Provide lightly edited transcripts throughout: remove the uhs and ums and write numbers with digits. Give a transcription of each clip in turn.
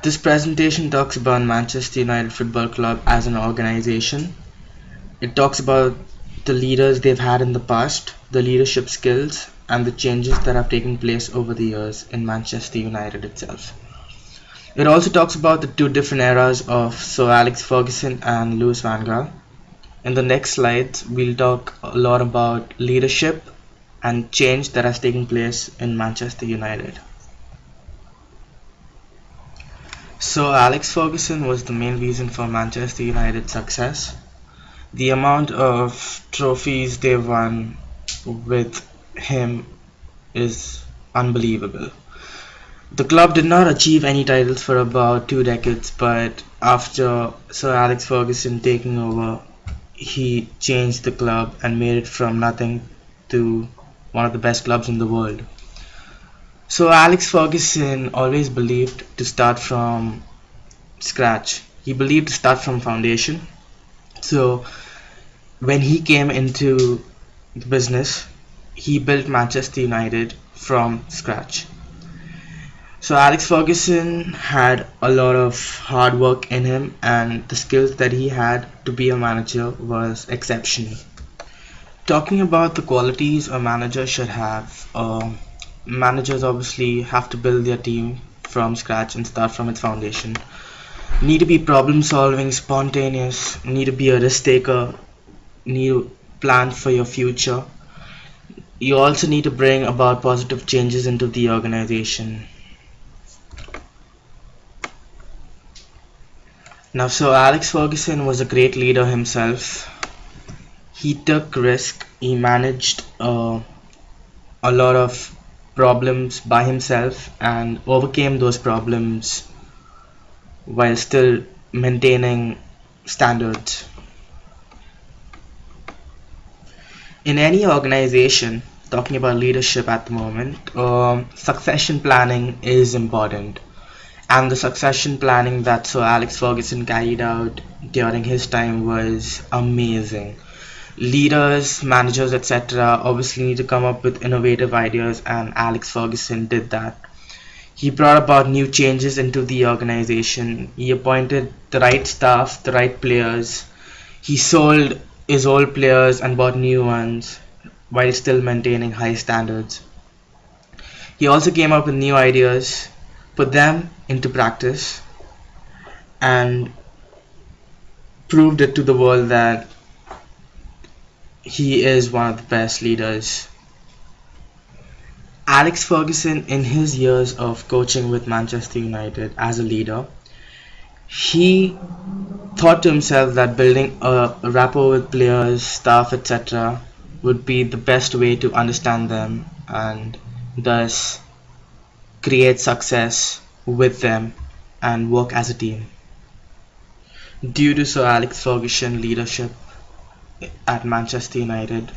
This presentation talks about Manchester United Football Club as an organization. It talks about the leaders they've had in the past, the leadership skills, and the changes that have taken place over the years in Manchester United itself. It also talks about the two different eras of Sir Alex Ferguson and Louis van Gaal. In the next slides, we'll talk a lot about leadership and change that has taken place in Manchester United. So Alex Ferguson was the main reason for Manchester United's success. The amount of trophies they won with him is unbelievable. The club did not achieve any titles for about 2 decades, but after Sir Alex Ferguson taking over, he changed the club and made it from nothing to one of the best clubs in the world. So Alex Ferguson always believed to start from scratch. He believed to start from foundation. So when he came into the business, he built Manchester United from scratch. So Alex Ferguson had a lot of hard work in him, and the skills that he had to be a manager was exceptional. Talking about the qualities a manager should have, managers obviously have to build their team from scratch and start from its foundation. Need to be problem solving, spontaneous, need to be a risk taker, need to plan for your future. You also need to bring about positive changes into the organization. Now, so Alex Ferguson was a great leader himself. He took risk, he managed a lot of problems by himself and overcame those problems while still maintaining standards. In any organization, talking about leadership at the moment, succession planning is important. And the succession planning that Sir Alex Ferguson carried out during his time was amazing. Leaders, managers, etc. obviously need to come up with innovative ideas, and Alex Ferguson did that. He brought about new changes into the organization. He appointed the right staff, the right players. He sold his old players and bought new ones while still maintaining high standards. He also came up with new ideas, put them into practice, and proved it to the world that he is one of the best leaders. Alex Ferguson, in his years of coaching with Manchester United as a leader, he thought to himself that building a rapport with players, staff, etc., would be the best way to understand them and thus create success with them and work as a team. Due to Sir Alex Ferguson leadership at Manchester United,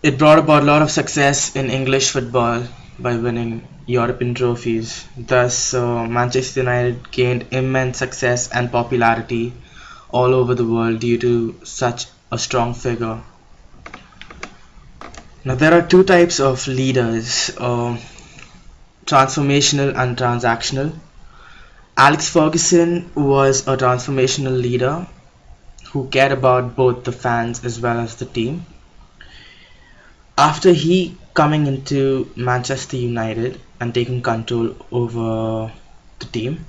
it brought about a lot of success in English football by winning European trophies. Thus, Manchester United gained immense success and popularity all over the world due to such a strong figure. Now, there are two types of leaders, transformational and transactional. Alex Ferguson was a transformational leader who cared about both the fans as well as the team. After he coming into Manchester United and taking control over the team,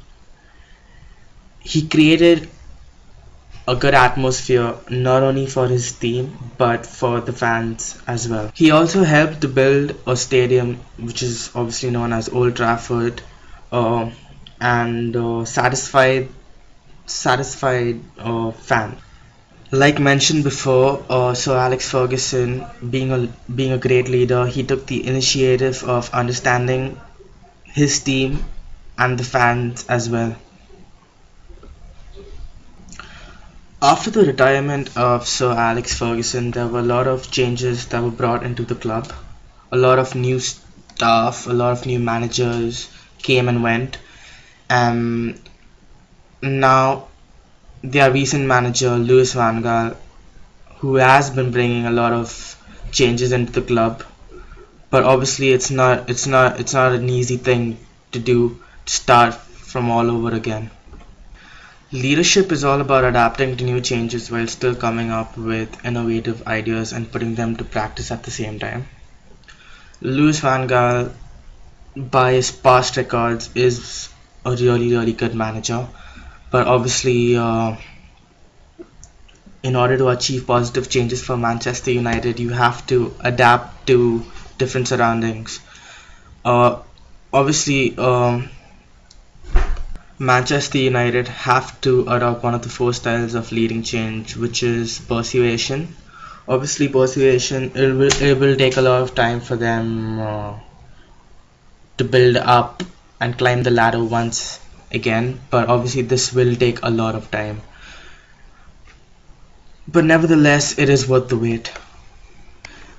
he created a good atmosphere not only for his team but for the fans as well. He also helped to build a stadium which is obviously known as Old Trafford, and satisfied fan. Like mentioned before, Sir Alex Ferguson, being a great leader, he took the initiative of understanding his team and the fans as well. After the retirement of Sir Alex Ferguson, there were a lot of changes that were brought into the club. A lot of new staff, a lot of new managers came and went. Now their recent manager Louis van Gaal, who has been bringing a lot of changes into the club, but obviously it's not an easy thing to do to start from all over again. Leadership is all about adapting to new changes while still coming up with innovative ideas and putting them to practice at the same time. Louis van Gaal, by his past records, is a really good manager, but obviously, in order to achieve positive changes for Manchester United, you have to adapt to different surroundings. Uh, obviously, Manchester United have to adopt one of the four styles of leading change, which is persuasion. Obviously, persuasion, it will take a lot of time for them to build up and climb the ladder once again, but obviously this will take a lot of time. But nevertheless, it is worth the wait.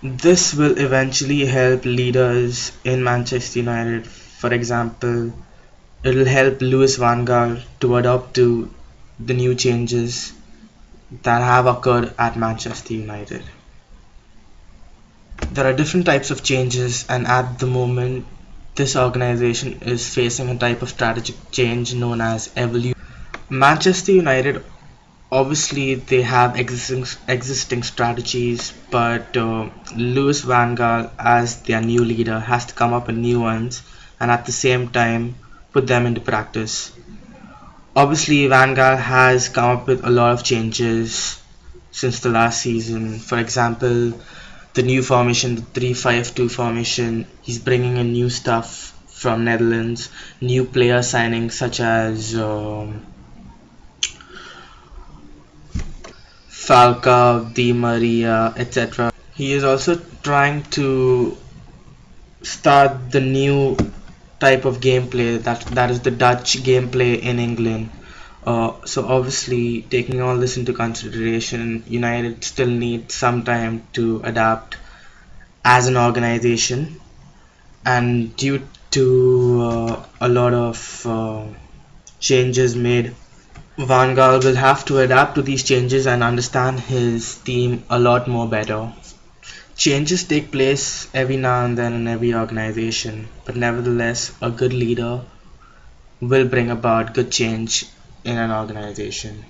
This will eventually help leaders in Manchester United. For example, it will help Louis van Gaal to adapt to the new changes that have occurred at Manchester United. There are different types of changes, and at the moment, this organization is facing a type of strategic change known as evolution. Manchester United, obviously, they have existing strategies, but Louis van Gaal, as their new leader, has to come up with new ones and at the same time put them into practice. Obviously, Van Gaal has come up with a lot of changes since the last season. For example, the new formation, the 3-5-2 formation, he's bringing in new stuff from Netherlands, new player signings such as Falcao, Di Maria, etc. He is also trying to start the new type of gameplay that is the Dutch gameplay in England. So obviously, taking all this into consideration, United still needs some time to adapt as an organization, and due to a lot of changes made, Van Gaal will have to adapt to these changes and understand his team a lot more better. Changes take place every now and then in every organization, but nevertheless, a good leader will bring about good change in an organization.